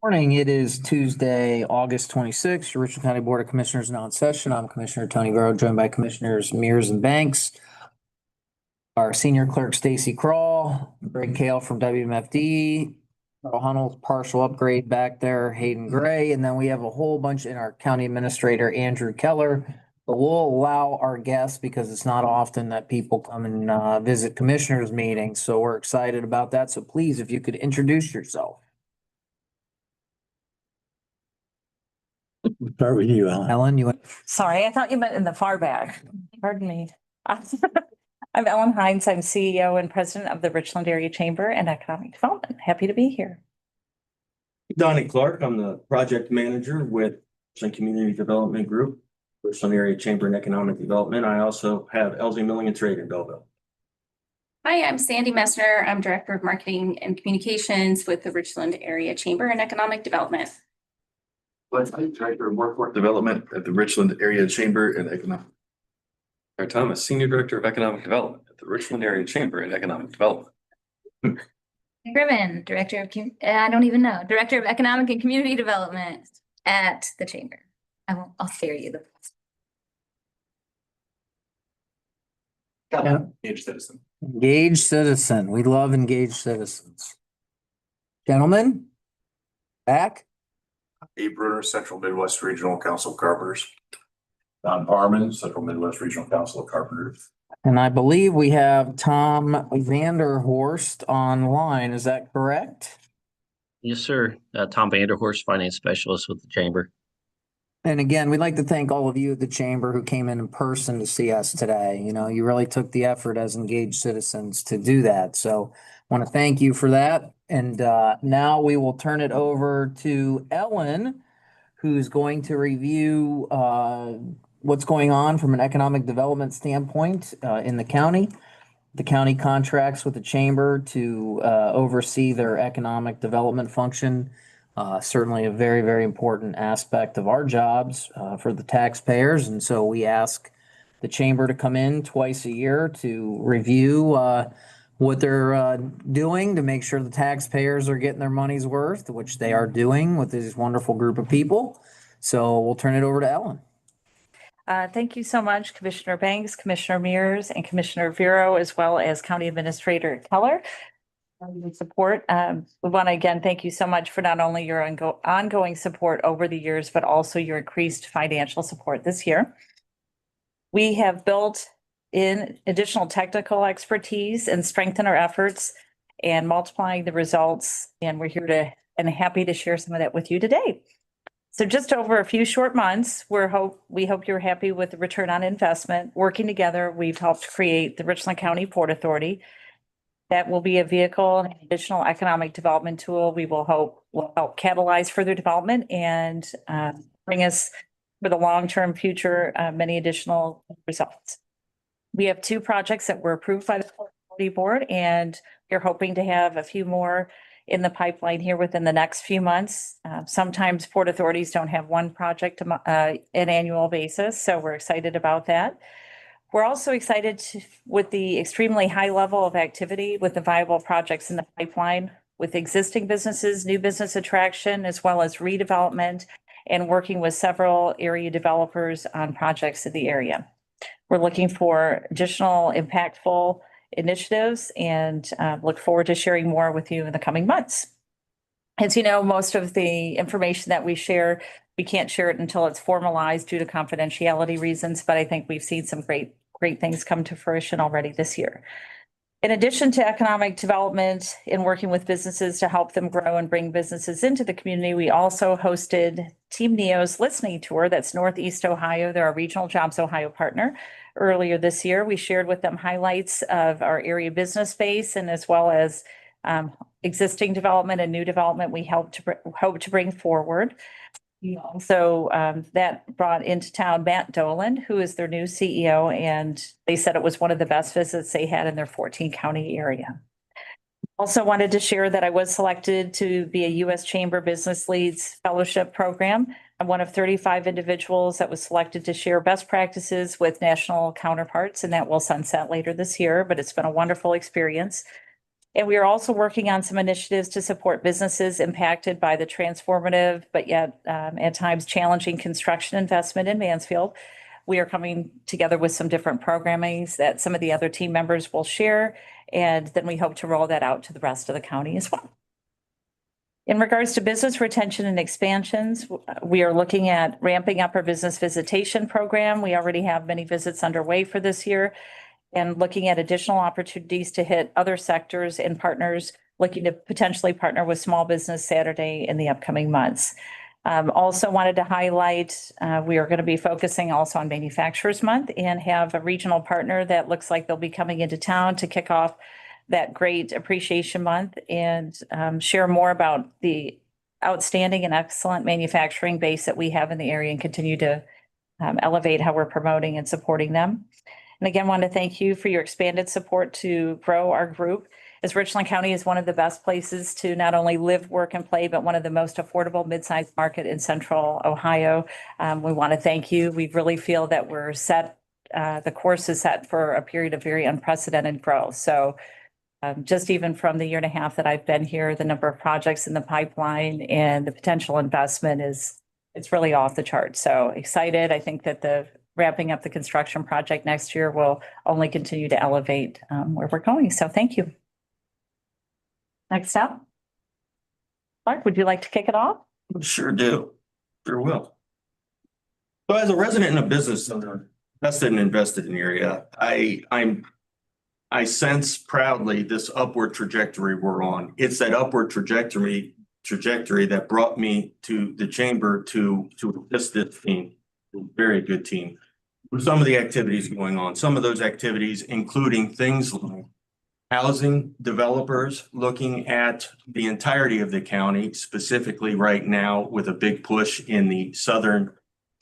Morning. It is Tuesday, August 26th. Your Richland County Board of Commissioners now in session. I'm Commissioner Tony Vero, joined by Commissioners Mears and Banks. Our senior clerk, Stacy Crawl, Greg Kale from WMFD, Carl Hunnell, partial upgrade back there, Hayden Gray, and then we have a whole bunch in our county administrator, Andrew Keller. But we'll allow our guests because it's not often that people come and visit commissioners meetings. So we're excited about that. So please, if you could introduce yourself. We'll start with you, Ellen. Ellen, you. Sorry, I thought you meant in the far back. Pardon me. I'm Ellen Hines. I'm CEO and President of the Richland Area Chamber and Economic Development. Happy to be here. Donnie Clark, I'm the project manager with Richland Community Development Group, Richland Area Chamber and Economic Development. I also have LZ Milling and Trade in Belleville. Hi, I'm Sandy Messner. I'm Director of Marketing and Communications with the Richland Area Chamber and Economic Development. I'm Director of Workforce Development at the Richland Area Chamber and Economic. Eric Thomas, Senior Director of Economic Development at the Richland Area Chamber and Economic Development. Griffin, Director of Director of Economic and Community Development at the Chamber. I'll spare you the. Engaged citizen. Engaged citizen. We love engaged citizens. Gentlemen, back. Abe Bruner, Central Midwest Regional Council of Carpenters. Don Parman, Central Midwest Regional Council of Carpenters. And I believe we have Tom Vanderhorst online. Is that correct? Yes, sir. Tom Vanderhorst, Finance Specialist with the Chamber. And again, we'd like to thank all of you at the Chamber who came in person to see us today. You know, you really took the effort as engaged citizens to do that. So I want to thank you for that. And now we will turn it over to Ellen, who's going to review what's going on from an economic development standpoint in the county. The county contracts with the Chamber to oversee their economic development function. Certainly a very, very important aspect of our jobs for the taxpayers. And so we ask the Chamber to come in twice a year to review what they're doing to make sure the taxpayers are getting their money's worth, which they are doing with this wonderful group of people. So we'll turn it over to Ellen. Thank you so much, Commissioner Banks, Commissioner Mears, and Commissioner Vero, as well as County Administrator Keller. Support. We want to again thank you so much for not only your ongoing support over the years, but also your increased financial support this year. We have built in additional technical expertise and strengthen our efforts and multiplying the results. And we're here to and happy to share some of that with you today. So just over a few short months, we hope you're happy with the return on investment. Working together, we've helped create the Richland County Port Authority. That will be a vehicle, an additional economic development tool we will help catalyze further development and bring us for the long-term future many additional results. We have 2 projects that were approved by the Port Authority Board, and we're hoping to have a few more in the pipeline here within the next few months. Sometimes port authorities don't have one project an annual basis, so we're excited about that. We're also excited with the extremely high level of activity with the viable projects in the pipeline with existing businesses, new business attraction, as well as redevelopment and working with several area developers on projects in the area. We're looking for additional impactful initiatives and look forward to sharing more with you in the coming months. As you know, most of the information that we share, we can't share it until it's formalized due to confidentiality reasons, but I think we've seen some great things come to fruition already this year. In addition to economic development and working with businesses to help them grow and bring businesses into the community, we also hosted Team NEO's listening tour. That's Northeast Ohio. They're our Regional Jobs Ohio partner. Earlier this year, we shared with them highlights of our area business space and as well as existing development and new development we hope to bring forward. So that brought into town Matt Dolan, who is their new CEO, and they said it was one of the best visits they had in their 14 county area. Also wanted to share that I was selected to be a U.S. Chamber Business Leads Fellowship Program. I'm one of 35 individuals that was selected to share best practices with national counterparts, and that will sunset later this year, but it's been a wonderful experience. And we are also working on some initiatives to support businesses impacted by the transformative, but yet at times challenging construction investment in Mansfield. We are coming together with some different programmings that some of the other team members will share, and then we hope to roll that out to the rest of the county as well. In regards to business retention and expansions, we are looking at ramping up our business visitation program. We already have many visits underway for this year, and looking at additional opportunities to hit other sectors and partners looking to potentially partner with Small Business Saturday in the upcoming months. Also wanted to highlight, we are going to be focusing also on Manufacturers Month and have a regional partner that looks like they'll be coming into town to kick off that great appreciation month and share more about the outstanding and excellent manufacturing base that we have in the area and continue to elevate how we're promoting and supporting them. And again, want to thank you for your expanded support to grow our group, as Richland County is one of the best places to not only live, work, and play, but one of the most affordable mid-sized market in central Ohio. We want to thank you. We really feel that we're set, the course is set for a period of very unprecedented growth. So just even from the year and a half that I've been here, the number of projects in the pipeline and the potential investment it's really off the chart. So excited. I think that the wrapping up the construction project next year will only continue to elevate where we're going. So thank you. Next up. Clark, would you like to kick it off? Sure do. Sure will. So as a resident and a business owner, vested and invested in the area, I sense proudly this upward trajectory we're on. It's that upward trajectory that brought me to the chamber to assist this team, a very good team, with some of the activities going on. Some of those activities including things like housing developers looking at the entirety of the county, specifically right now with a big push in the southern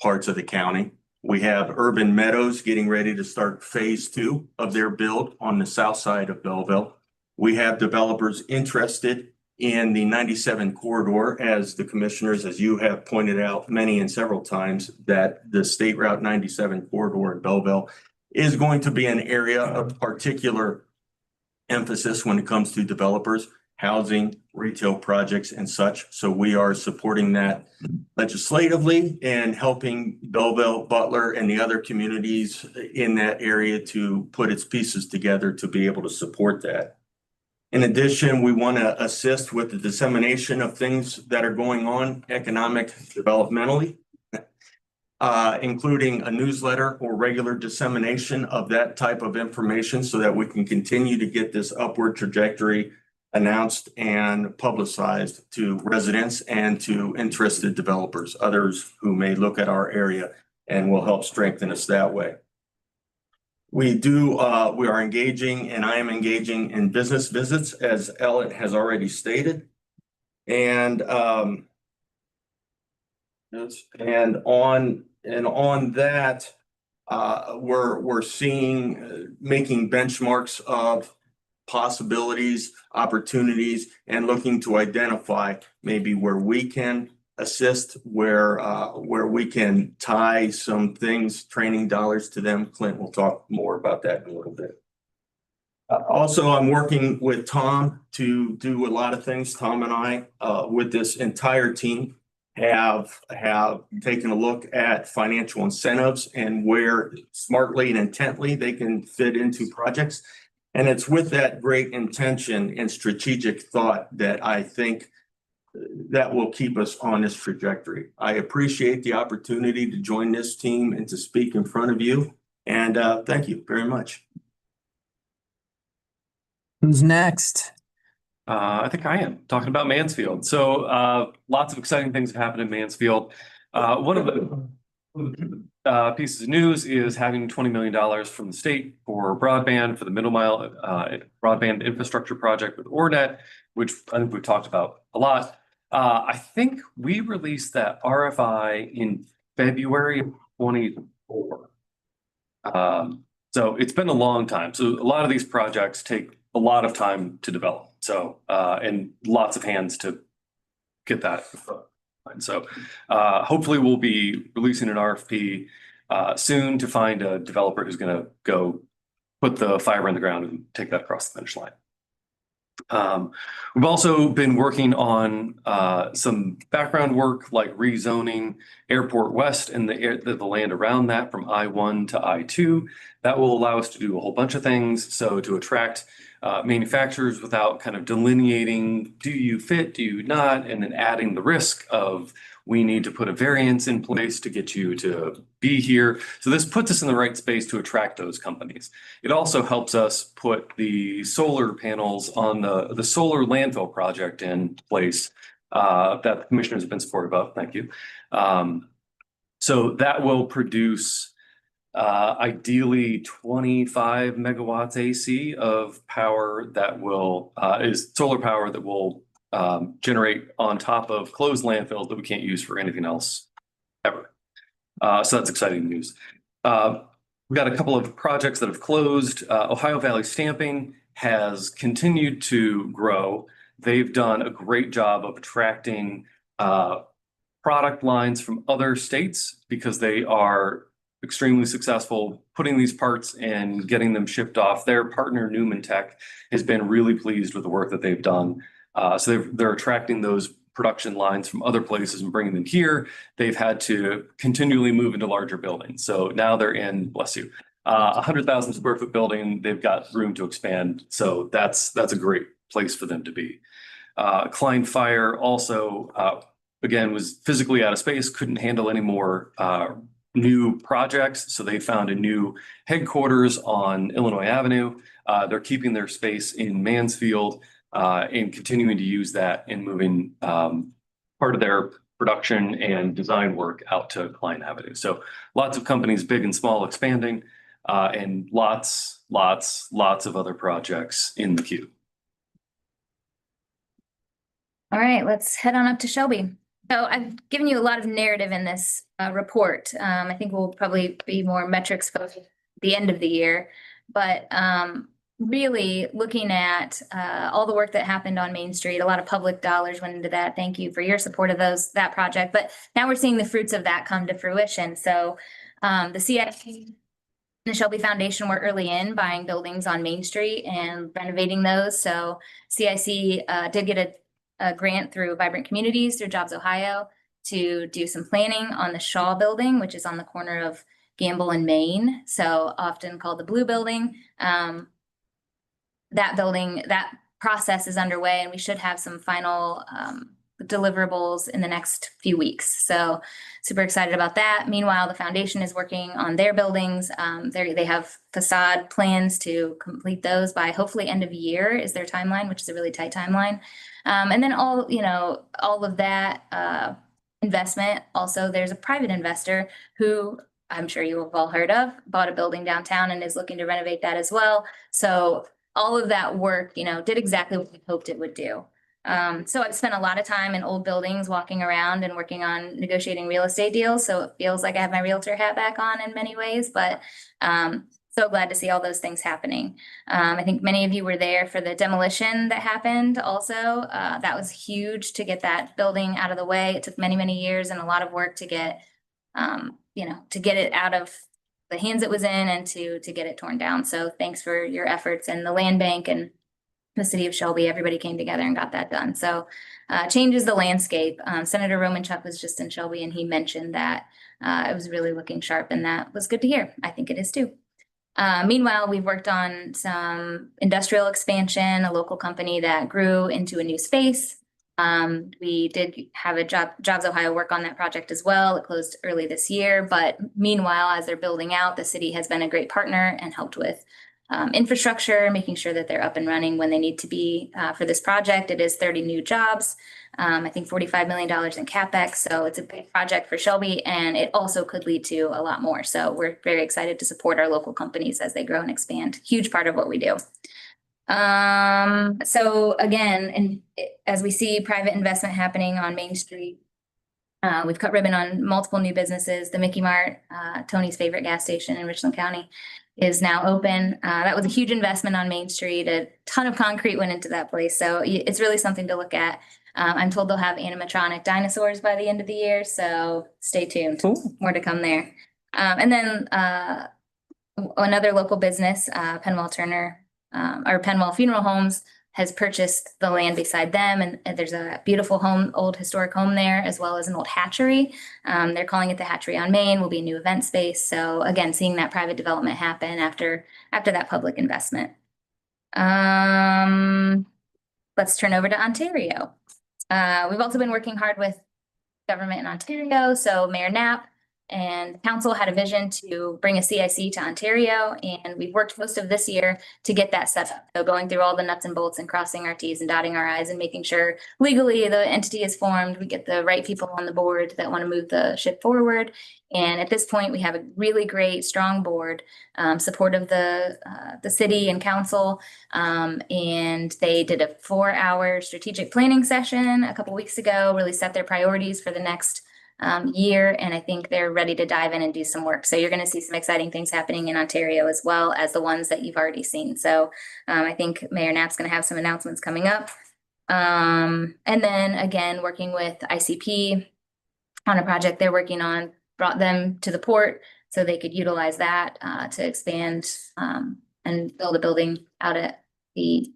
parts of the county. We have Urban Meadows getting ready to start phase 2 of their build on the south side of Belleville. We have developers interested in the 97 corridor, as the commissioners, as you have pointed out many and several times, that the State Route 97 corridor in Belleville is going to be an area of particular emphasis when it comes to developers, housing, retail projects and such. So we are supporting that legislatively and helping Belleville, Butler, and the other communities in that area to put its pieces together to be able to support that. In addition, we want to assist with the dissemination of things that are going on economic developmentally, including a newsletter or regular dissemination of that type of information so that we can continue to get this upward trajectory announced and publicized to residents and to interested developers, others who may look at our area and will help strengthen us that way. We are engaging, and I am engaging in business visits, as Ellen has already stated. And on that, we're seeing making benchmarks of possibilities, opportunities, and looking to identify maybe where we can assist, where we can tie some things, training dollars to them. Clint will talk more about that in a little bit. Also, I'm working with Tom to do a lot of things. Tom and I, with this entire team, have taken a look at financial incentives and where smartly and intently they can fit into projects. And it's with that great intention and strategic thought that I think that will keep us on this trajectory. I appreciate the opportunity to join this team and to speak in front of you. And thank you very much. Who's next? I think I am talking about Mansfield. So lots of exciting things have happened in Mansfield. One of the pieces of news is having $20 million from the state for broadband for the middle mile broadband infrastructure project with OrNet, which I think we've talked about a lot. I think we released that RFI in February of 2024. So it's been a long time. So a lot of these projects take a lot of time to develop. So and lots of hands to get that. And so hopefully we'll be releasing an RFP soon to find a developer who's going to go put the fiber in the ground and take that across the finish line. We've also been working on some background work like rezoning Airport West and the land around that from I-1 to I-2. That will allow us to do a whole bunch of things. So to attract manufacturers without kind of delineating, do you fit, do you not, and then adding the risk of we need to put a variance in place to get you to be here. So this puts us in the right space to attract those companies. It also helps us put the solar panels on the solar landfill project in place that the commissioners have been supportive of. Thank you. So that will produce ideally 25 megawatts AC of power that will is solar power that will generate on top of closed landfills that we can't use for anything else ever. So that's exciting news. We've got a couple of projects that have closed. Ohio Valley Stamping has continued to grow. They've done a great job of attracting product lines from other states because they are extremely successful putting these parts and getting them shipped off. Their partner Newman Tech has been really pleased with the work that they've done. So they're attracting those production lines from other places and bringing them here. They've had to continually move into larger buildings. So now they're in, bless you, 100,000 square foot building. They've got room to expand. So that's a great place for them to be. Klein Fire also, again, was physically out of space, couldn't handle any more new projects. So they found a new headquarters on Illinois Avenue. They're keeping their space in Mansfield and continuing to use that and moving part of their production and design work out to Klein Avenue. So lots of companies, big and small, expanding, and lots of other projects in the queue. All right, let's head on up to Shelby. So I've given you a lot of narrative in this report. I think we'll probably be more metrics focused at the end of the year, but really looking at all the work that happened on Main Street, a lot of public dollars went into that. Thank you for your support of that project. But now we're seeing the fruits of that come to fruition. So the CIC and the Shelby Foundation were early in buying buildings on Main Street and renovating those. So CIC did get a grant through Vibrant Communities through Jobs Ohio to do some planning on the Shaw Building, which is on the corner of Gamble and Main, so often called the Blue Building. That building, that process is underway, and we should have some final deliverables in the next few weeks. So super excited about that. Meanwhile, the foundation is working on their buildings. They have facade plans to complete those by hopefully end of year is their timeline, which is a really tight timeline. And then all of that investment. Also, there's a private investor who I'm sure you have all heard of, bought a building downtown and is looking to renovate that as well. So all of that work, did exactly what we hoped it would do. So I've spent a lot of time in old buildings, walking around and working on negotiating real estate deals. So it feels like I have my realtor hat back on in many ways, but so glad to see all those things happening. I think many of you were there for the demolition that happened also. That was huge to get that building out of the way. It took many, many years and a lot of work to get, to get it out of the hands it was in and to get it torn down. So thanks for your efforts, and the land bank and the city of Shelby, everybody came together and got that done. So changes the landscape. Senator Romanchuk was just in Shelby and he mentioned that it was really looking sharp, and that was good to hear. I think it is too. Meanwhile, we've worked on some industrial expansion, a local company that grew into a new space. We did have a Jobs Ohio work on that project as well. It closed early this year, but meanwhile, as they're building out, the city has been a great partner and helped with infrastructure, making sure that they're up and running when they need to be for this project. It is 30 new jobs. I think $45 million in CapEx. So it's a big project for Shelby, and it also could lead to a lot more. So we're very excited to support our local companies as they grow and expand. Huge part of what we do. So again, and as we see private investment happening on Main Street, we've cut ribbon on multiple new businesses. The Mickey Mart, Tony's favorite gas station in Richland County, is now open. That was a huge investment on Main Street. A ton of concrete went into that place. So it's really something to look at. I'm told they'll have animatronic dinosaurs by the end of the year. So stay tuned. More to come there. And then another local business, Penwell Funeral Homes, has purchased the land beside them, and there's a beautiful home, old historic home there, as well as an old hatchery. They're calling it the Hatchery on Main, will be a new event space. So again, seeing that private development happen after that public investment. Let's turn over to Ontario. We've also been working hard with government in Ontario. So Mayor Knapp and council had a vision to bring a CIC to Ontario, and we've worked most of this year to get that set up. So going through all the nuts and bolts and crossing our T's and dotting our I's and making sure legally the entity is formed, we get the right people on the board that want to move the ship forward. And at this point, we have a really great, strong board, support of the city and council. And they did a 4-hour strategic planning session a couple weeks ago, really set their priorities for the next year. And I think they're ready to dive in and do some work. So you're going to see some exciting things happening in Ontario as well as the ones that you've already seen. So I think Mayor Knapp's going to have some announcements coming up. And then again, working with ICP on a project they're working on, brought them to the port so they could utilize that to expand and build a building out at the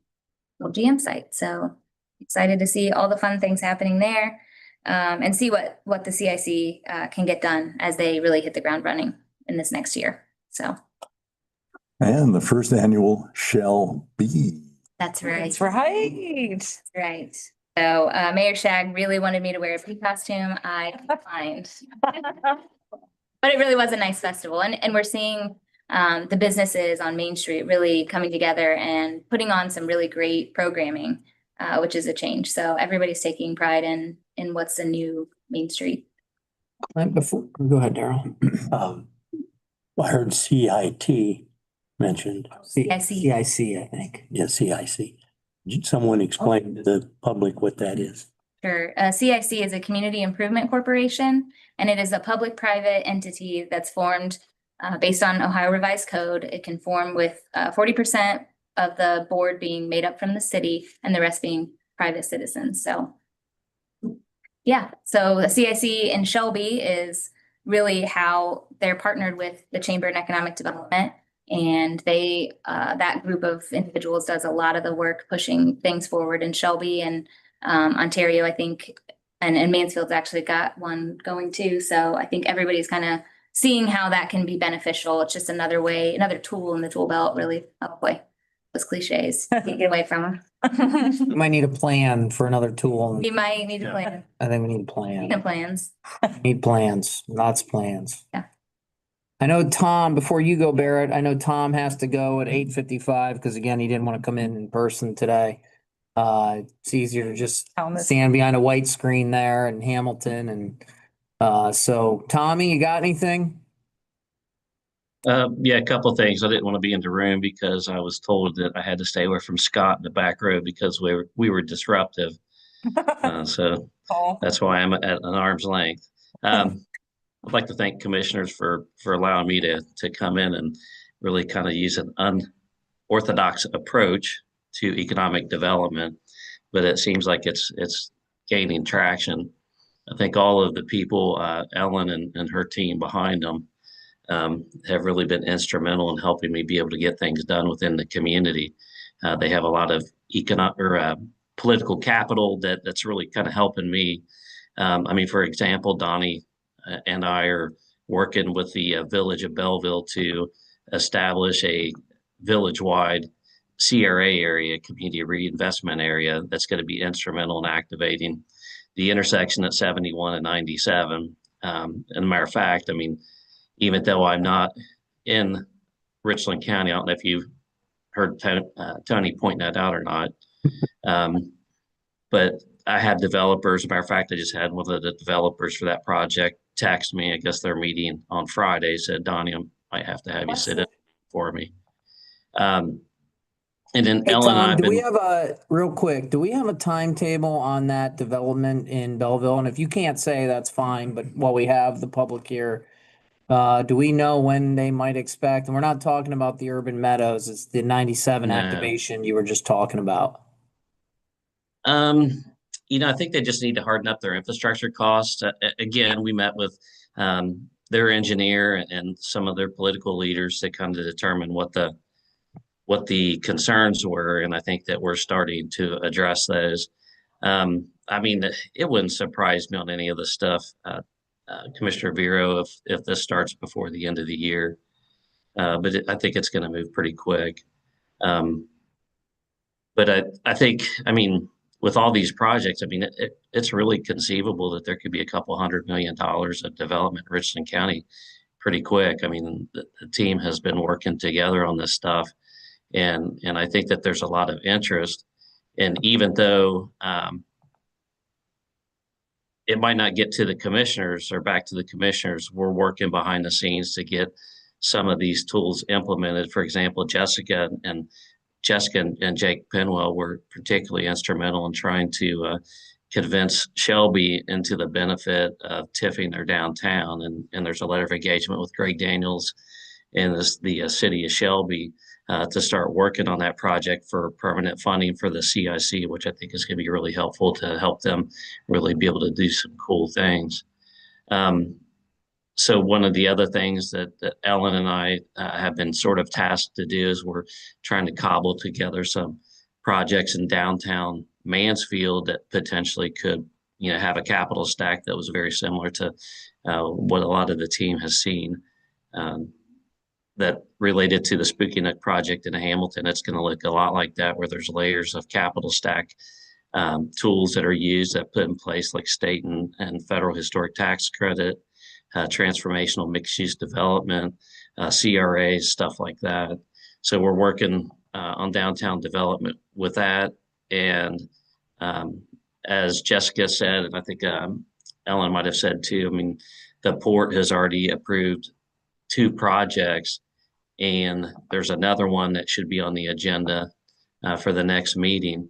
GM site. So excited to see all the fun things happening there. And see what the CIC can get done as they really hit the ground running in this next year. So. And the first annual shall be. That's right. That's right. That's right. So Mayor Shag really wanted me to wear a pink costume. I declined. But it really was a nice festival. And we're seeing the businesses on Main Street really coming together and putting on some really great programming, which is a change. So everybody's taking pride in what's the new Main Street. Go ahead, Daryl. I heard CIT mentioned. CIC. CIC, I think. Yeah, CIC. Someone explain to the public what that is. Sure. CIC is a Community Improvement Corporation, and it is a public-private entity that's formed based on Ohio Revised Code. It can form with 40% of the board being made up from the city and the rest being private citizens. So yeah, so the CIC in Shelby is really how they're partnered with the Chamber of Economic Development. And they, that group of individuals does a lot of the work pushing things forward in Shelby and Ontario, I think, and Mansfield's actually got one going too. So I think everybody's kind of seeing how that can be beneficial. It's just another way, another tool in the tool belt, really. Oh boy, those cliches, can't get away from them. We might need a plan for another tool. We might need a plan. I think we need a plan. Speaking of plans. Need plans, lots of plans. Yeah. I know Tom, before you go, Barrett, I know Tom has to go at 8:55 because again, he didn't want to come in person today. It's easier to just stand behind a white screen there in Hamilton. And so Tommy, you got anything? Yeah, a couple of things. I didn't want to be in the room because I was told that I had to stay away from Scott in the back row because we were disruptive. So that's why I'm at an arm's length. I'd like to thank commissioners for allowing me to come in and really kind of use an unorthodox approach to economic development, but it seems like it's gaining traction. I think all of the people, Ellen and her team behind them, have really been instrumental in helping me be able to get things done within the community. They have a lot of political capital that's really kind of helping me. I mean, for example, Donnie and I are working with the village of Belleville to establish a village-wide CRA area, community reinvestment area, that's going to be instrumental in activating the intersection at 71 and 97. And a matter of fact, I mean, even though I'm not in Richland County, I don't know if you've heard Tony point that out or not, but I had developers. As a matter of fact, I just had one of the developers for that project text me. I guess they're meeting on Friday. Said, Donnie, I might have to have you sit in for me. And then Hey, Ellen and I Tom, have do been. we have do we have a timetable on that development in Belleville? And if you can't say, that's fine, but while we have the public here, do we know when they might expect? And we're not talking about the urban meadows, it's the 97 No. activation you were just talking about. I think they just need to harden up their infrastructure costs. Again, we met with their engineer and some of their political leaders to kind of determine what what the concerns were, and I think that we're starting to address those. I mean, it wouldn't surprise me on any of the stuff, Commissioner Vero, if this starts before the end of the year. But I think it's going to move pretty quick. But I think, I mean, with all these projects, I mean, it's really conceivable that there could be a couple $100 million of development in Richland County pretty quick. I mean, the team has been working together on this stuff, and I think that there's a lot of interest. And even though it might not get to the commissioners or back to the commissioners, we're working behind the scenes to get some of these tools implemented. For example, Jessica and Jake Penwell were particularly instrumental in trying to convince Shelby into the benefit of tiffing their downtown. And there's a letter of engagement with Greg Daniels and the city of Shelby to start working on that project for permanent funding for the CIC, which I think is going to be really helpful to help them really be able to do some cool things. So one of the other things that Ellen and I have been sort of tasked to do is we're trying to cobble together some projects in downtown Mansfield that potentially could, have a capital stack that was very similar to what a lot of the team has seen that related to the Spooky Nook project in Hamilton. It's going to look a lot like that, where there's layers of capital stack tools that are used that put in place, like state and federal historic tax credit, transformational mixed-use development, CRAs, stuff like that. So we're working on downtown development with that. And as Jessica said, and I think Ellen might have said too, I mean, the port has already approved 2 projects, and there's another one that should be on the agenda for the next meeting.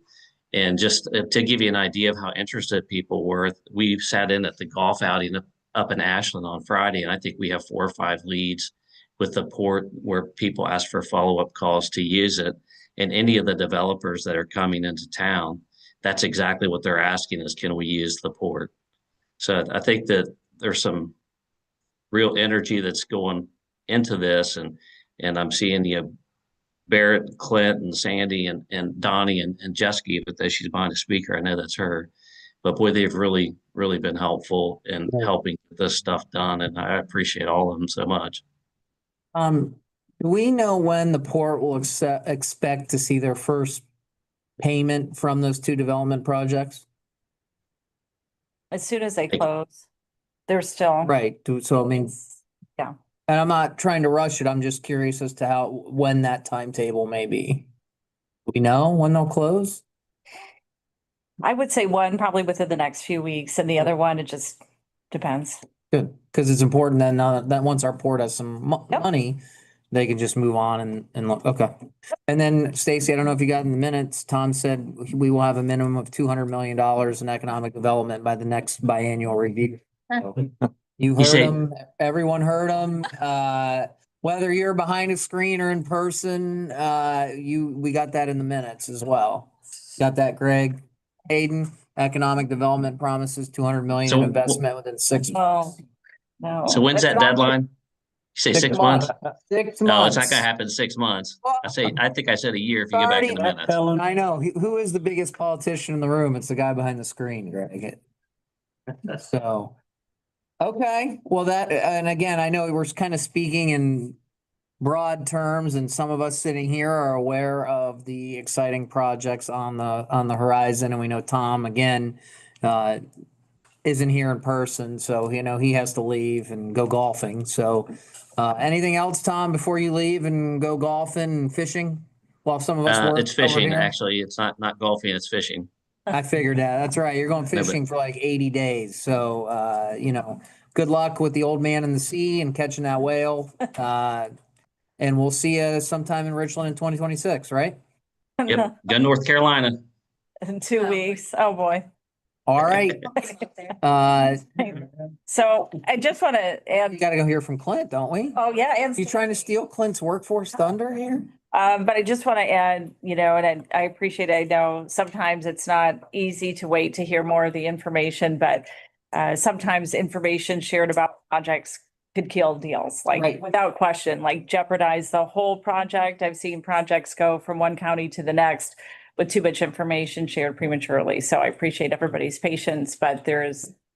And just to give you an idea of how interested people were, we sat in at the golf outing up in Ashland on Friday, and I think we have 4 or 5 leads with the port where people ask for follow-up calls to use it. And any of the developers that are coming into town, that's exactly what they're asking is, can we use the port? So I think that there's some real energy that's going into this, and I'm seeing Barrett, Clint, and Sandy, and Donnie, and Jessica, even though she's behind the speaker, I know that's her. But boy, they've really, really been helpful in helping get this stuff done, and I appreciate all of them so much. Do we know when the port will expect to see their first payment from those 2 development projects? As soon as they close, they're still. Right. So, I mean. Yeah. And I'm not trying to rush it. I'm just curious as to when that timetable may be. Do we know when they'll close? I would say one probably within the next few weeks, and the other one, it just depends. Good, because it's important then that once our port has some money, they can just move on and look. Okay. And then Stacy, I don't know if you got in the minutes, Tom said we will have a minimum of $200 million in economic development by the next biannual review. So, you heard him, everyone heard him. Whether you're behind a screen or in person, we got that in the minutes as well. Got that, Greg? Hayden, economic development promises $200 million in investment within 6 months. No. So when's that deadline? You say 6 months? 6 months. No, it's not gonna happen in 6 months. I think I said a year if you go back in the minutes. I know. Who is the biggest politician in the room? It's the guy behind the screen, Greg. So, okay. Well, and again, I know we're kind of speaking in broad terms, and some of us sitting here are aware of the exciting projects on the horizon. And we know Tom, again, isn't here in person, so he has to leave and go golfing. So anything else, Tom, before you leave and go golfing and fishing while some of us work? It's fishing, actually. It's not golfing, it's fishing. I figured that. That's right. You're going fishing for like 80 days. So good luck with the old man in the sea and catching that whale. And we'll see you sometime in Richland in 2026, right? Yep. Go North Carolina. In 2 weeks. Oh, boy. All right. So I just want to add. You got to go hear from Clint, don't we? Oh, yeah. And you trying to steal Clint's workforce thunder here? But I just want to add, and I appreciate it. I know sometimes it's not easy to wait to hear more of the information, but sometimes information shared about projects could kill deals, like Right. without question, like jeopardize the whole project. I've seen projects go from one county to the next with too much information shared prematurely. So I appreciate everybody's patience, but there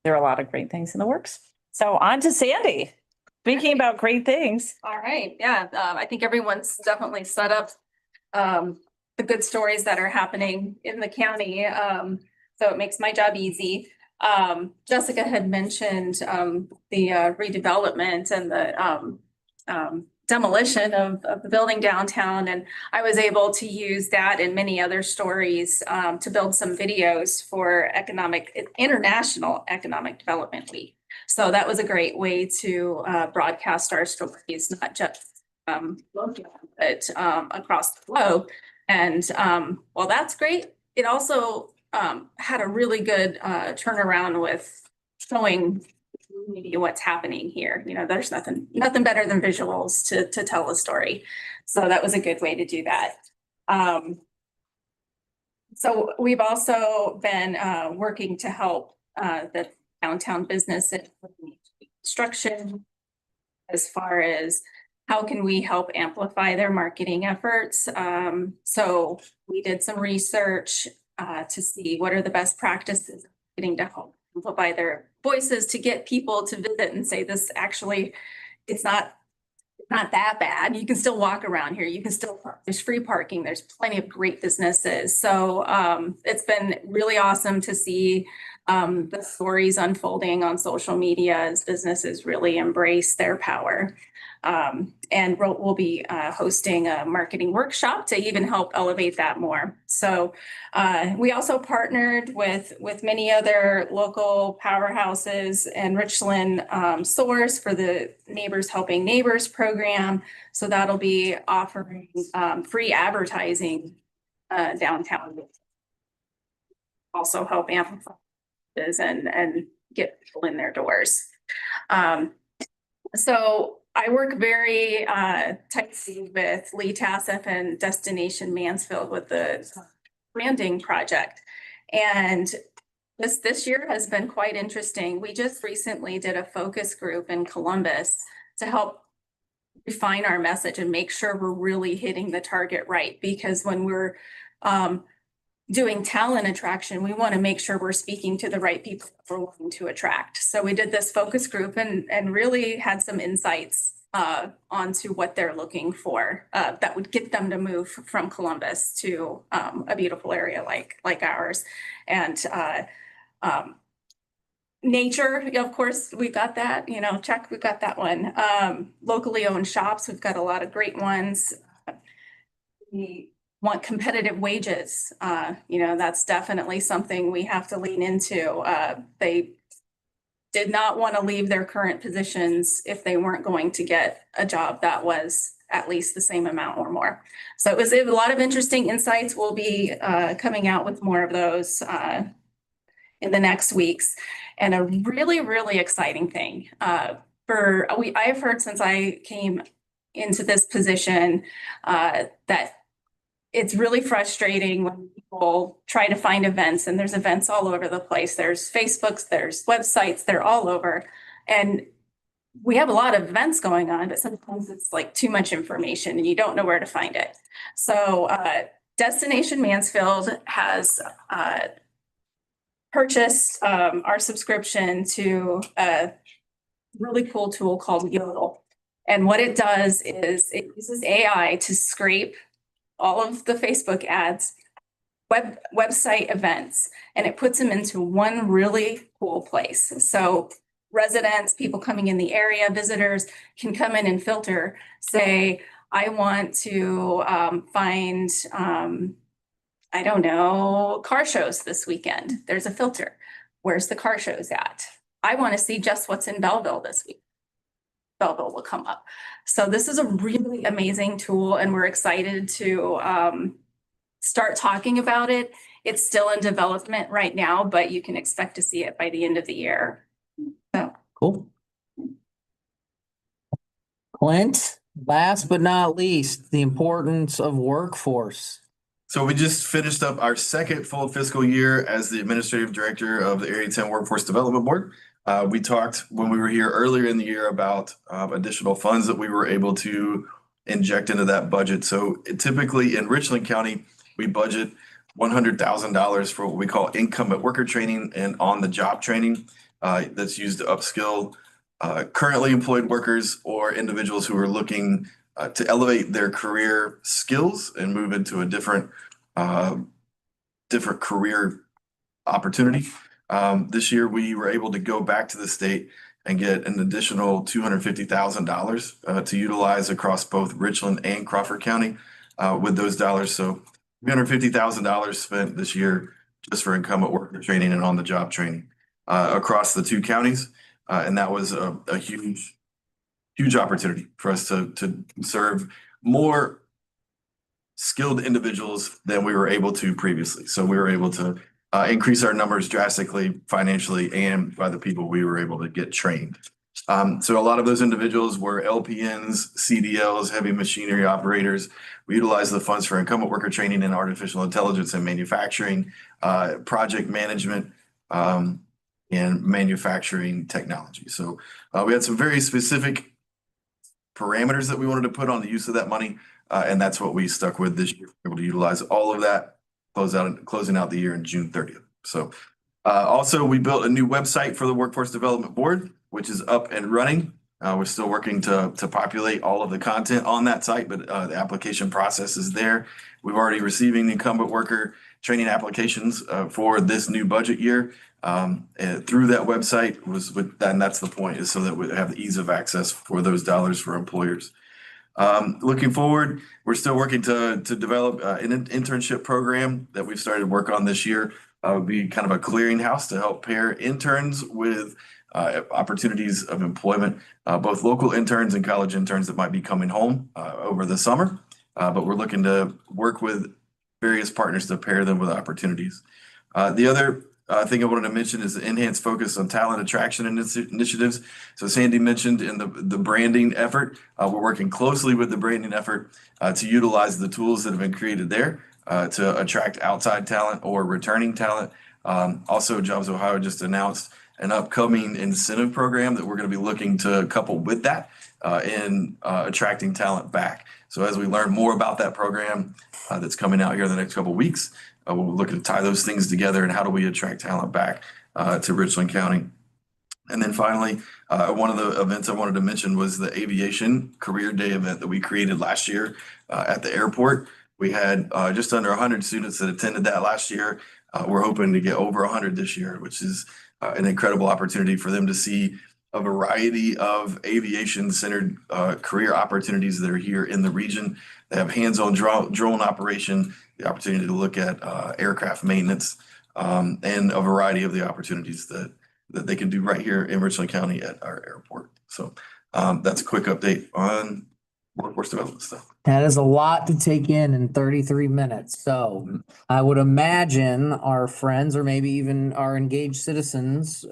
are a lot of great things in the works. So on to Sandy. Speaking about great things. All right, yeah, I think everyone's definitely set up the good stories that are happening in the county. So it makes my job easy. Jessica had mentioned the redevelopment and the demolition of the building downtown. And I was able to use that and many other stories to build some videos for International Economic Development Week. So that was a great way to broadcast our stories, not just locally, but across the globe. And well, that's great. It also had a really good turnaround with showing maybe what's happening here. You know, there's nothing better than visuals to tell a story. So that was a good way to do that. So we've also been working to help the downtown business and construction as far as how can we help amplify their marketing efforts. So we did some research to see what are the best practices getting to help amplify their voices to get people to visit and say this actually, it's not that bad. You can still walk around here. You can still park. There's free parking. There's plenty of great businesses. So it's been really awesome to see the stories unfolding on social media as businesses really embrace their power. And we'll be hosting a marketing workshop to even help elevate that more. So we also partnered with many other local powerhouses and Richland Source for the Neighbors Helping Neighbors program. So that'll be offering free advertising downtown. Also help amplify this and get people in their doors. So I work very tightly with Lee Tassif and Destination Mansfield with the branding project. And this year has been quite interesting. We just recently did a focus group in Columbus to help refine our message and make sure we're really hitting the target right. Because when we're doing talent attraction, we want to make sure we're speaking to the right people we're looking to attract. So we did this focus group and really had some insights onto what they're looking for that would get them to move from Columbus to a beautiful area like ours. And nature, of course, we got that, check, we got that one. Locally owned shops, we've got a lot of great ones. We want competitive wages. That's definitely something we have to lean into. They did not want to leave their current positions if they weren't going to get a job that was at least the same amount or more. So it was a lot of interesting insights. We'll be coming out with more of those in the next weeks. And a really, really exciting thing I've heard since I came into this position that it's really frustrating when people try to find events, and there's events all over the place. There's Facebooks, there's websites, they're all over. And we have a lot of events going on, but sometimes it's like too much information and you don't know where to find it. So Destination Mansfield has purchased our subscription to a really cool tool called Yodel. And what it does is it uses AI to scrape all of the Facebook ads, website events, and it puts them into one really cool place. So residents, people coming in the area, visitors can come in and filter, say, I want to find, I don't know, car shows this weekend. There's a filter. Where's the car shows at? I want to see just what's in Belleville this week. Belleville will come up. So this is a really amazing tool, and we're excited to start talking about it. It's still in development right now, but you can expect to see it by the end of the year. So. Cool. Clint, last but not least, the importance of workforce. So we just finished up our second full fiscal year as the administrative director of the Area 10 Workforce Development Board. We talked when we were here earlier in the year about additional funds that we were able to inject into that budget. So typically in Richland County, we budget $100,000 for what we call income at worker training and on-the-job training that's used to upskill currently employed workers or individuals who are looking to elevate their career skills and move into a different career opportunity. This year, we were able to go back to the state and get an additional $250,000 to utilize across both Richland and Crawford County with those dollars. So $350,000 spent this year just for income at worker training and on-the-job training across the two counties. And that was a huge opportunity for us to serve more skilled individuals than we were able to previously. So we were able to increase our numbers drastically financially and by the people we were able to get trained. So a lot of those individuals were LPNs, CDLs, heavy machinery operators. We utilized the funds for income at worker training in artificial intelligence and manufacturing, project management, and manufacturing technology. So we had some very specific parameters that we wanted to put on the use of that money. And that's what we stuck with this year. We're able to utilize all of that, closing out the year in June 30th. So also we built a new website for the Workforce Development Board, which is up and running. We're still working to populate all of the content on that site, but the application process is there. We've already receiving incumbent worker training applications for this new budget year through that website and that's the point, is so that we have the ease of access for those dollars for employers. Looking forward, we're still working to develop an internship program that we've started work on this year. Would be kind of a clearinghouse to help pair interns with opportunities of employment, both local interns and college interns that might be coming home over the summer. But we're looking to work with various partners to pair them with opportunities. The other thing I wanted to mention is the enhanced focus on talent attraction initiatives. So Sandy mentioned in the branding effort, we're working closely with the branding effort to utilize the tools that have been created there to attract outside talent or returning talent. Also, Jobs Ohio just announced an upcoming incentive program that we're going to be looking to couple with that in attracting talent back. So as we learn more about that program that's coming out here in the next couple of weeks, we'll look to tie those things together and how do we attract talent back to Richland County. And then finally, one of the events I wanted to mention was the Aviation Career Day event that we created last year at the airport. We had just under 100 students that attended that last year. We're hoping to get over 100 this year, which is an incredible opportunity for them to see a variety of aviation-centered career opportunities that are here in the region. They have hands-on drone operation, the opportunity to look at aircraft maintenance, and a variety of the opportunities that they can do right here in Richland County at our airport. So that's a quick update on workforce development stuff. That is a lot to take in 33 minutes. So I would imagine our friends or maybe even our engaged citizens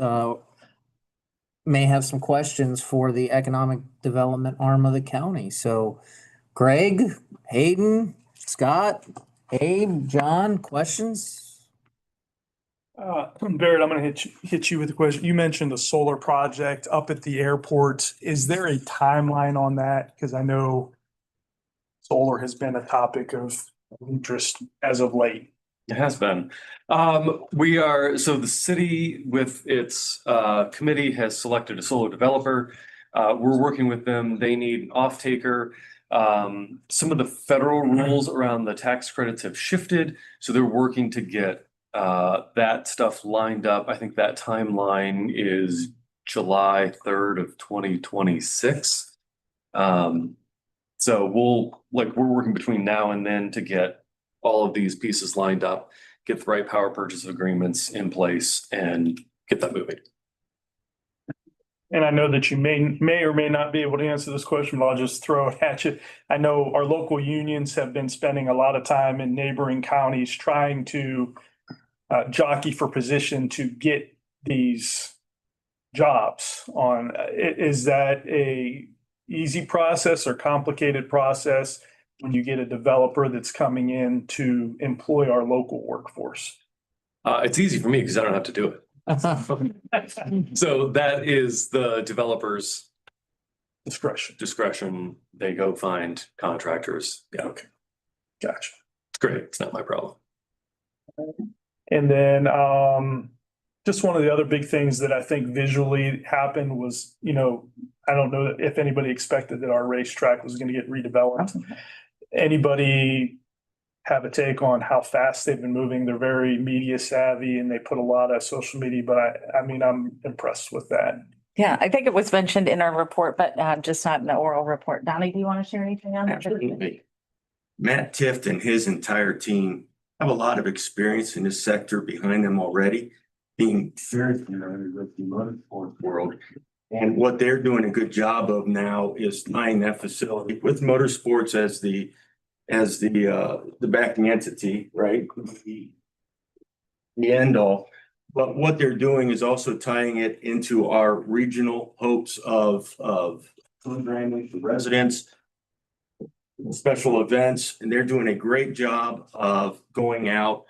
may have some questions for the economic development arm of the county. So Greg, Hayden, Scott, Abe, John, questions? Barrett, I'm going to hit you with a question. You mentioned a solar project up at the airport. Is there a timeline on that? Because I know solar has been a topic of interest as of late. It has been. So the city with its committee has selected a solar developer. We're working with them. They need an off-taker. Some of the federal rules around the tax credits have shifted, so they're working to get that stuff lined up. I think that timeline is July 3rd of 2026. So we're working between now and then to get all of these pieces lined up, get the right power purchase agreements in place, and get that moving. And I know that you may or may not be able to answer this question, but I'll just throw it at you. I know our local unions have been spending a lot of time in neighboring counties trying to jockey for position to get these jobs on. Is that a easy process or complicated process when you get a developer that's coming in to employ our local workforce? It's easy for me because I don't have to do it. So that is the developer's Discretion. They go find contractors. Yeah, Okay. Gotcha. it's great. It's not my problem. And then, just one of the other big things that I think visually happened was, I don't know if anybody expected that our racetrack was gonna get redeveloped. Anybody have a take on how fast they've been moving? They're very media savvy and they put a lot of social media, but I mean, I'm impressed with that. Yeah, I think it was mentioned in our report, but just not in the oral report. Donnie, do you want to share anything on that? Absolutely. Matt Tift and his entire team have a lot of experience in this sector behind them already, being very familiar with the motorsport world. And what they're doing a good job of now is tying that facility with motorsports as the backing entity, right? The end all. But what they're doing is also tying it into our regional hopes of programming for residents, special events, and they're doing a great job of going out,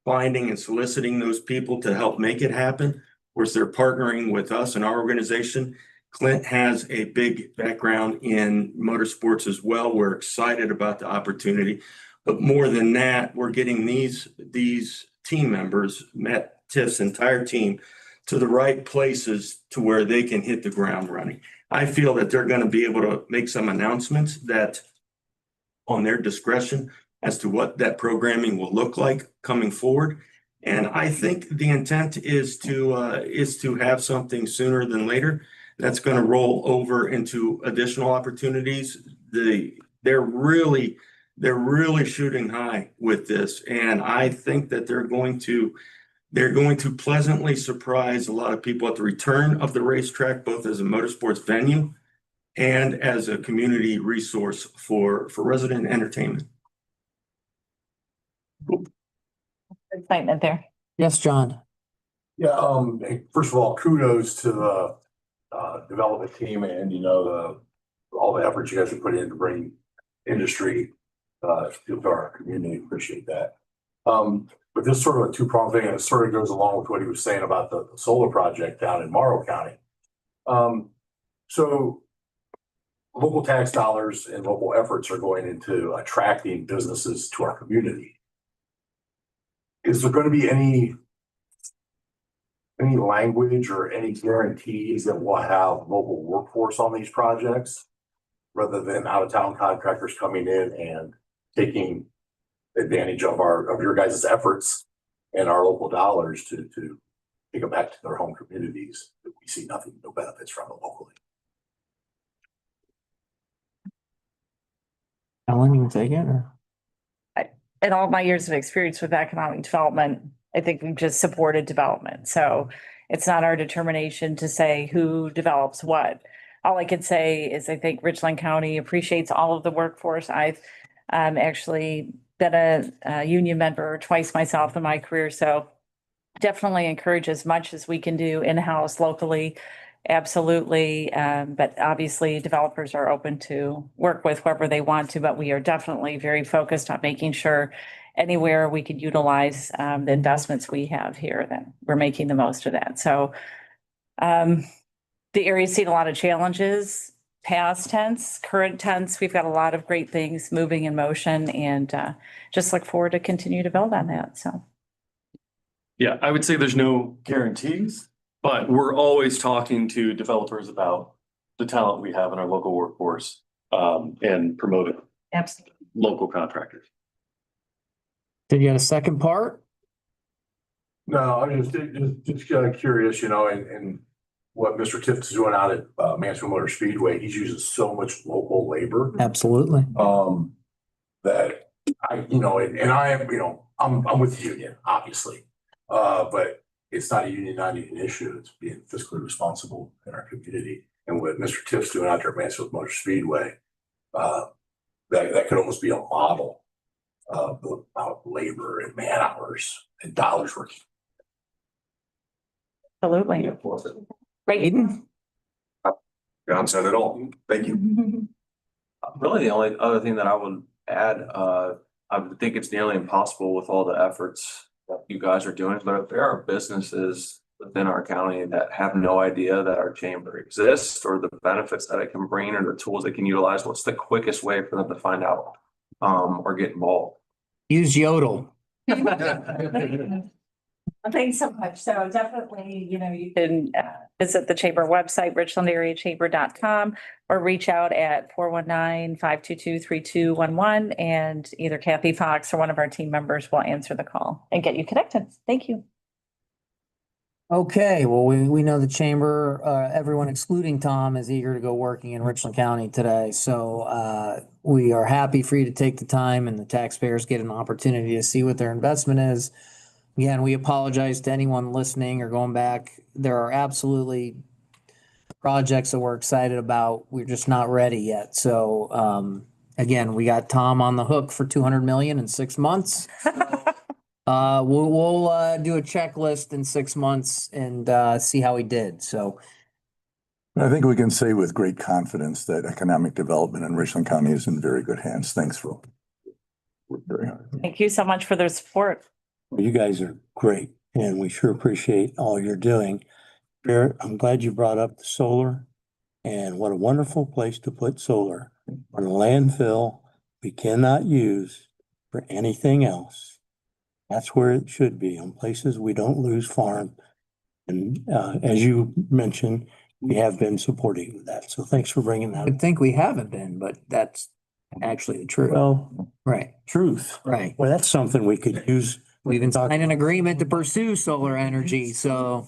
finding and soliciting those people to help make it happen. Of course, they're partnering with us and our organization. Clint has a big background in motorsports as well. We're excited about the opportunity, but more than that, we're getting these team members, Matt Tift's entire team, to the right places to where they can hit the ground running. I feel that they're going to be able to make some announcements that on their discretion as to what that programming will look like coming forward. And I think the intent is to have something sooner than later that's going to roll over into additional opportunities. They're really shooting high with this. And I think that they're going to pleasantly surprise a lot of people at the return of the racetrack, both as a motorsports venue and as a community resource for resident entertainment. Excitement there. Yes, John. Yeah, first of all, kudos to the development team and all the efforts you guys have put in to bring industry to our community. Appreciate that. But this is sort of a two-pronged thing, and it sort of goes along with what he was saying about the solar project down in Morrow County. So local tax dollars and local efforts are going into attracting businesses to our community. Is there going to be any language or any guarantees that we'll have local workforce on these projects rather than out-of-town contractors coming in and taking advantage of your guys' efforts and our local dollars to take them back to their home communities that we see no benefits from it locally? Ellen, you can take it or? In all my years of experience with economic development, I think we've just supported development. So it's not our determination to say who develops what. All I can say is I think Richland County appreciates all of the workforce. I've actually been a union member twice myself in my career. So definitely encourage as much as we can do in-house locally. Absolutely. But obviously developers are open to work with whoever they want to, but we are definitely very focused on making sure anywhere we could utilize the investments we have here, that we're making the most of that. So the area's seen a lot of challenges, past tense, current tense. We've got a lot of great things moving in motion and just look forward to continue to build on that. So. Yeah, I would say there's no guarantees, but we're always talking to developers about the talent we have in our local workforce and promoting Absolutely. Local contractors. Did you get a second part? No, I'm just curious, and what Mr. Tift is doing out at Mansfield Motor Speedway. He's using so much local labor. Absolutely. That I'm with the union, obviously. But it's not a union issue. It's being fiscally responsible in our community. And what Mr. Tift's doing out there at Mansfield Motor Speedway, that could almost be a model of labor and man hours and dollars working. Absolutely. Great. John said it all. Thank you. Really, the only other thing that I would add, I think it's nearly impossible with all the efforts that you guys are doing, but if there are businesses within our county that have no idea that our chamber exists or the benefits that it can bring or the tools they can utilize. What's the quickest way for them to find out or get involved? Use Yodel. Thanks so much. So definitely, you can visit the chamber website, richlandareachamber.com, or reach out at 419-522-3211, and either Kathy Fox or one of our team members will answer the call and get you connected. Thank you. Okay, well, we know the chamber, everyone excluding Tom is eager to go working in Richland County today. So we are happy for you to take the time and the taxpayers get an opportunity to see what their investment is. Again, we apologize to anyone listening or going back. There are absolutely projects that we're excited about. We're just not ready yet. So again, we got Tom on the hook for 200 million in 6 months. We'll do a checklist in 6 months and see how he did. So I think we can say with great confidence that economic development in Richland County is in very good hands. Thanks for work very hard. Thank you so much for their support. Well, you guys are great and we sure appreciate all you're doing. Barrett, I'm glad you brought up the solar and what a wonderful place to put solar on a landfill we cannot use for anything else. That's where it should be, on places we don't lose farm. And as you mentioned, we have been supporting that. So thanks for bringing I that. would think we haven't been, but that's actually the truth. Well, Right, truth. right. Well, that's something we could use. We even signed an agreement to pursue solar energy. So,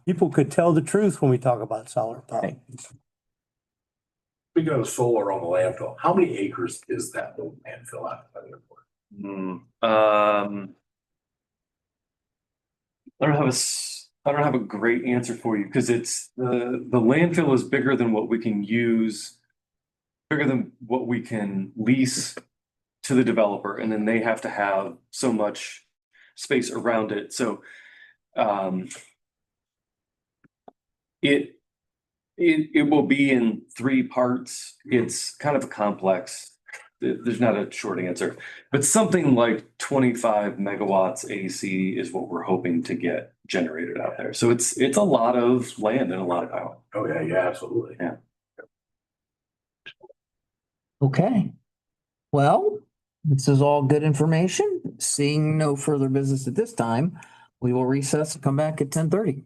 People could tell the truth when we talk about solar power. Right. Speaking of solar on the landfill, how many acres is that little landfill out by the airport? I don't have a great answer for you because it's the landfill is bigger than what we can use, bigger than what we can lease to the developer, and then they have to have so much space around it. So it will be in 3 parts. It's kind of a complex. There's not a short answer, but something like 25 megawatts AC is what we're hoping to get generated out there. So it's a lot of land and a lot of power. Oh, yeah, absolutely. Yeah. okay. Well, this is all good information. Seeing no further business at this time, we will recess and come back at 10:30.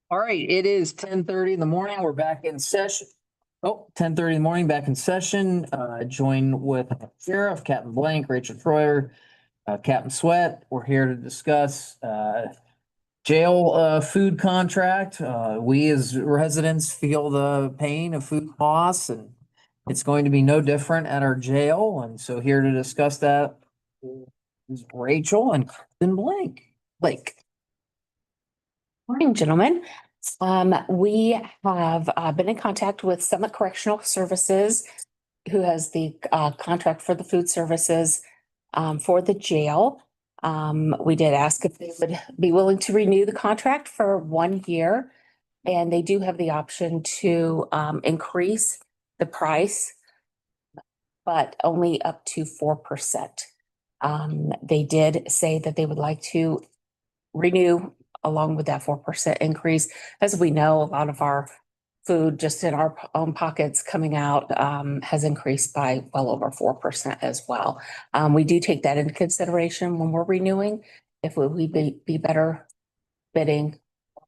All right, it is 10:30 in the morning. We're back in session. 10:30 in the morning, back in session, joined with Sheriff Captain Blank, Rachel Troyer, Captain Sweat. We're here to discuss, jail, food contract. We as residents feel the pain of food costs and it's going to be no different at our jail. And so here to discuss that is Rachel and Captain Blank. Blake. Morning, gentlemen. We have been in contact with Summit Correctional Services, who has the contract for the food services for the jail. We did ask if they would be willing to renew the contract for 1 year. And they do have the option to increase the price, but only up to 4%. They did say that they would like to renew along with that 4% increase. As we know, a lot of our food just in our own pockets coming out has increased by well over 4% as well. We do take that into consideration when we're renewing, if we be better bidding,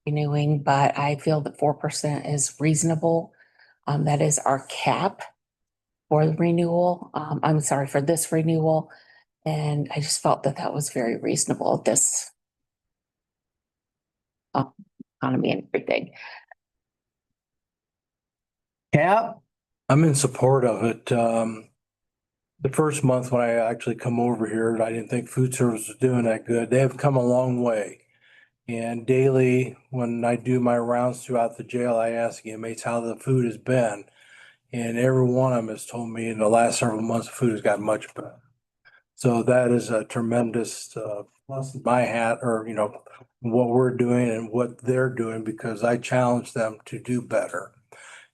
renewing, but I feel that 4% is reasonable. That is our cap for the renewal. I'm sorry, for this renewal. And I just felt that that was very reasonable at this economy and everything. Cap? I'm in support of it. The first month when I actually come over here, I didn't think food service was doing that good. They have come a long way. And daily, when I do my rounds throughout the jail, I ask inmates how the food has been. And every one of them has told me in the last several months, the food has gotten much better. So that is a tremendous plus in my hat, or, you know, what we're doing and what they're doing, because I challenge them to do better.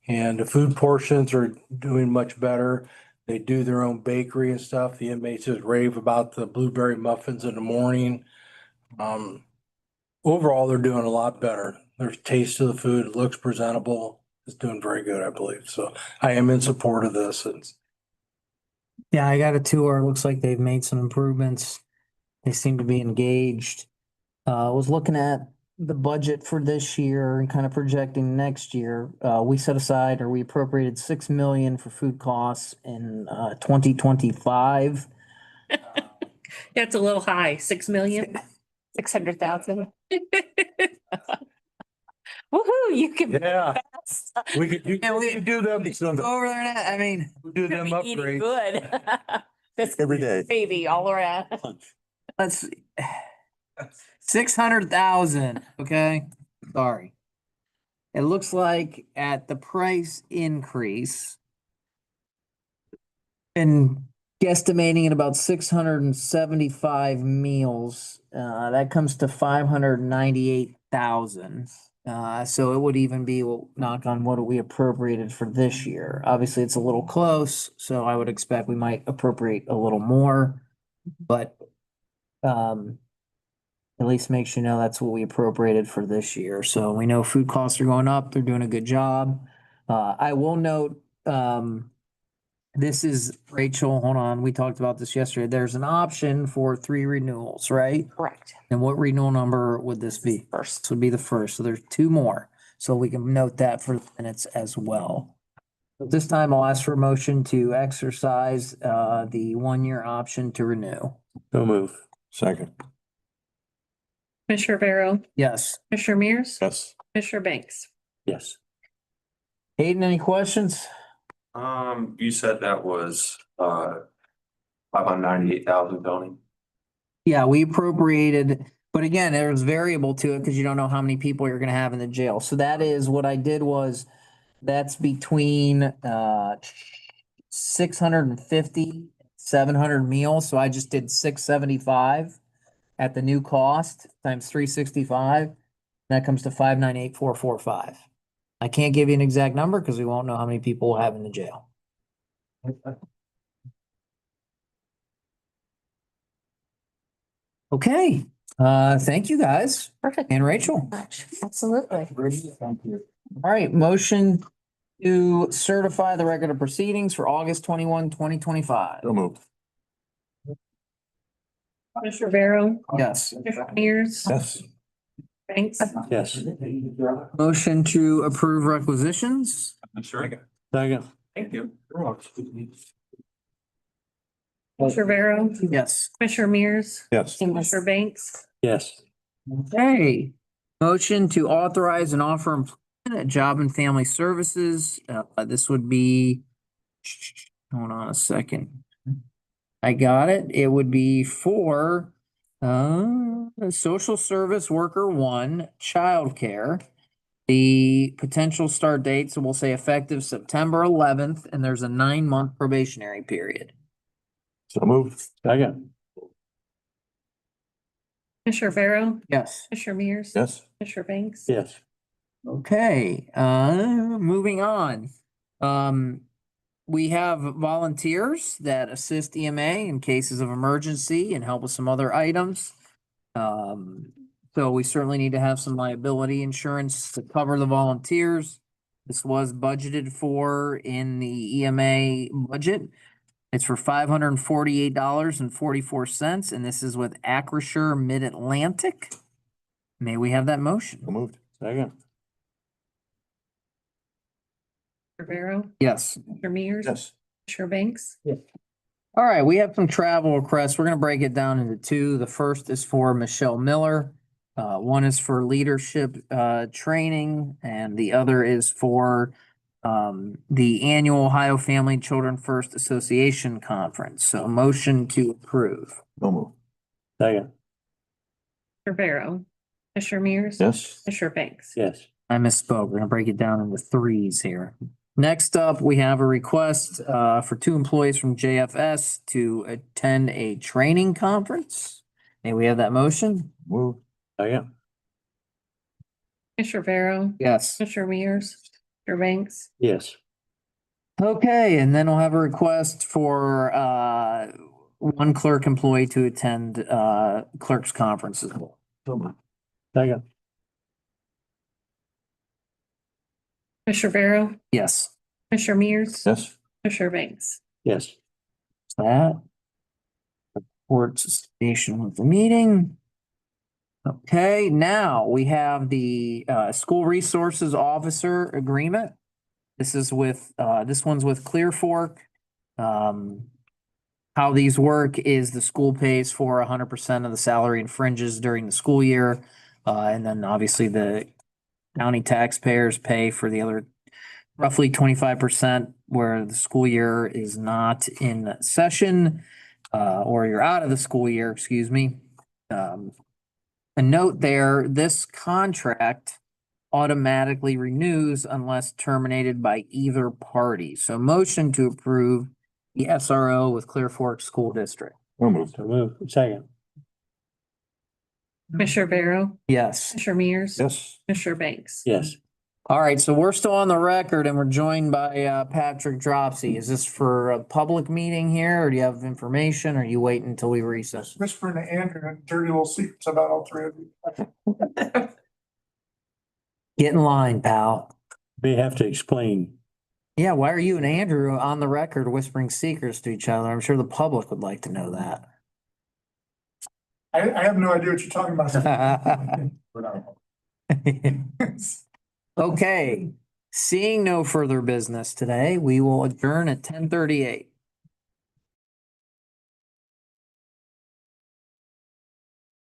And the food portions are doing much better. They do their own bakery and stuff. The inmates just rave about the blueberry muffins in the morning. Overall, they're doing a lot better. There's taste to the food. It looks presentable. It's doing very good, I believe. So I am in support of this. Yeah, I got a tour. Looks like they've made some improvements. They seem to be engaged. I was looking at the budget for this year and kind of projecting next year. We set aside, or we appropriated 6 million for food costs in 2025. That's a little high, 6 million. 600,000. Woohoo, you can. Yeah. We could do them. Over there, I mean, We'll do them Eating upgrades. good. This Every day. baby all around. let's see. 600,000, okay? Sorry. It looks like at the price increase and guesstimating at about 675 meals, that comes to 598,000. So it would even be, well, knock on what we appropriated for this year. Obviously, it's a little close, so I would expect we might appropriate a little more, but at least makes you know that's what we appropriated for this year. So we know food costs are going up. They're doing a good job. I will note, this is Rachel, hold on. We talked about this yesterday. There's an option for 3 renewals, right? Correct. And what renewal number would this be? First. This would be the first. So there's 2 more. So we can note that for the minutes as well. At this time, I'll ask for a motion to exercise the 1-year option to renew. So move. Second. Commissioner Barrow, Yes. Commissioner Mears, Yes. Commissioner Banks. Yes. Hayden, any questions? You said that was 598,000, Tony. Yeah, we appropriated, but again, there was variable to it because you don't know how many people you're gonna have in the jail. So that is what I did was that's between 650, 700 meals. So I just did 675 at the new cost times 365. That comes to 598,445. I can't give you an exact number because we won't know how many people we'll have in the jail. Okay, thank you guys. Perfect. And Rachel. Absolutely. Thank you. All right, motion to certify the record of proceedings for August 21, 2025. So moved. Commissioner Barrow, Yes. Commissioner Mears, Yes. Banks. Yes. Motion to approve requisitions? Sure. Second. Thank you. Commissioner Vero, Yes. Commissioner Mears, Yes. Commissioner Banks. Yes. Okay. Motion to authorize and offer employment at Job and Family Services. This would be, hold on a second. I got it. It would be for social service worker 1, childcare. The potential start date, so we'll say effective September 11th, and there's a 9-month probationary period. So moved. Second. Commissioner Vero, Yes. Commissioner Mears. Yes. Commissioner Banks. Yes. Okay, moving on. We have volunteers that assist EMA in cases of emergency and help with some other items. So we certainly need to have some liability insurance to cover the volunteers. This was budgeted for in the EMA budget. It's for $548.44, and this is with Acrisure Mid-Atlantic. May we have that motion? So moved. Second. Commissioner Vero, Yes. Commissioner Mears. Yes. Commissioner Banks. All right, we have some travel requests. We're gonna break it down into 2. The first is for Michelle Miller. One is for leadership training, and the other is for the annual Ohio Family Children First Association Conference. So motion to approve. So moved. Second. Commissioner Vero, Commissioner Mears. Yes. Commissioner Banks. Yes. I misspoke. We're gonna break it down into 3s here. Next up, we have a request for 2 employees from JFS to attend a training conference. May we have that motion? Moved. Second. Commissioner Vero, Yes. Commissioner Mears. Commissioner Banks. Yes. Okay, and then we'll have a request for 1 clerk employee to attend clerk's conference as well. So moved. Second. Commissioner Vero, Yes. Commissioner Mears. Yes. Commissioner Banks. Yes. That. Report station with the meeting. Okay, now we have the school resources officer agreement. This is with this one's with Clear Fork. How these work is the school pays for 100% of the salary and fringes during the school year. And then obviously the county taxpayers pay for the other roughly 25% where the school year is not in session, or you're out of the school year, excuse me. A note there, this contract automatically renews unless terminated by either party. So motion to approve the SRO with Clear Fork School District. So moved. So moved. Second. Commissioner Vero, Yes. Commissioner Mears. Yes. Commissioner Banks. Yes. All right, so we're still on the record and we're joined by Patrick Dropsy. Is this for a public meeting here, or do you have information, or are you waiting until we recess? Whispering to Andrew and dirty little secrets about all 3 of you. Get in line, pal. May have to explain. Yeah, why are you and Andrew on the record whispering secrets to each other? I'm sure the public would like to know that. I have no idea what you're talking about. Okay, seeing no further business today, we will adjourn at 10:38.